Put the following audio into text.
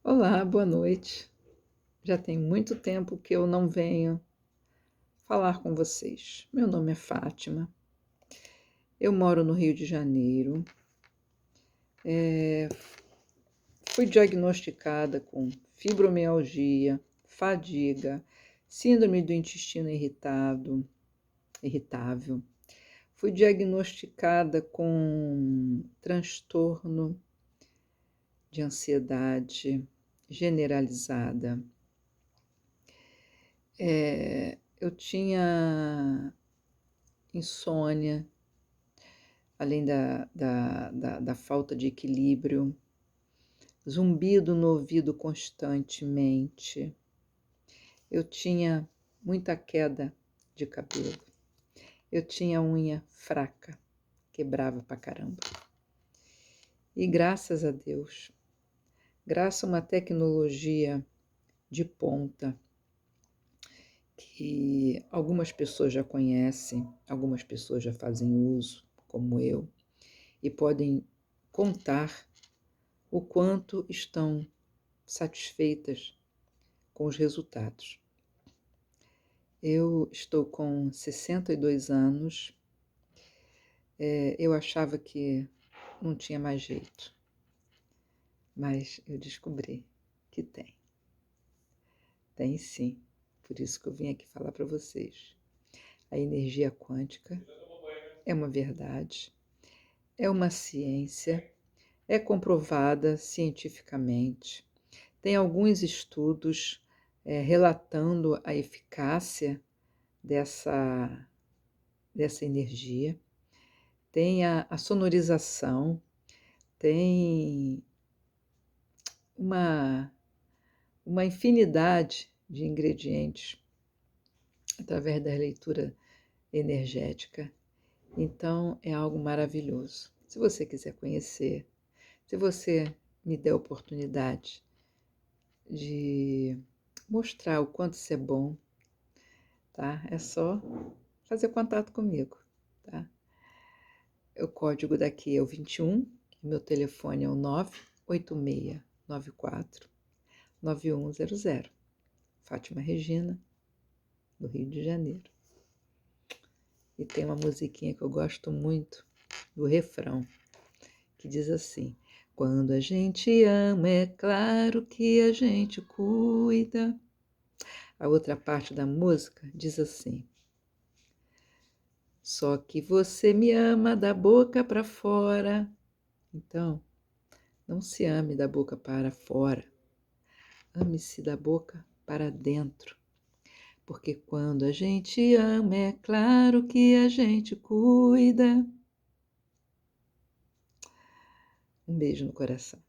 Olá, boa noite. Já tem muito tempo que eu não venho falar com vocês. Meu nome é Fátima, eu moro no Rio de Janeiro. Fui diagnosticada com fibromialgia, fadiga, síndrome do intestino irritável. Fui diagnosticada com transtorno de ansiedade generalizada. Eu tinha insônia, além da falta de equilíbrio, zumbido no ouvido constantemente. Eu tinha muita queda de cabelo. Eu tinha unha fraca, quebrava pra caramba. E graças a Deus, graças a uma tecnologia de ponta, que algumas pessoas já conhecem, algumas pessoas já fazem uso, como eu, e podem contar o quanto estão satisfeitas com os resultados. Eu estou com 62 anos, eu achava que não tinha mais jeito, mas eu descobri que tem. Tem sim, por isso que eu vim aqui falar para vocês. A energia quântica é uma verdade, é uma ciência, é comprovada cientificamente. Tem alguns estudos relatando a eficácia dessa energia. Tem a sonorização, tem uma infinidade de ingredientes através da leitura energética. Então, é algo maravilhoso. Se você quiser conhecer, se você me der a oportunidade de mostrar o quanto isso é bom, tá? É só fazer contato comigo, tá? O código daqui é o 21, meu telefone é o 986949100. Fátima Regina, do Rio de Janeiro. E tem uma musiquinha que eu gosto muito, do refrão, que diz assim: quando a gente ama, é claro que a gente cuida. A outra parte da música diz assim: só que você me ama da boca para fora. Então, não se ame da boca para fora, ame-se da boca para dentro. Porque quando a gente ama, é claro que a gente cuida. Um beijo no coração.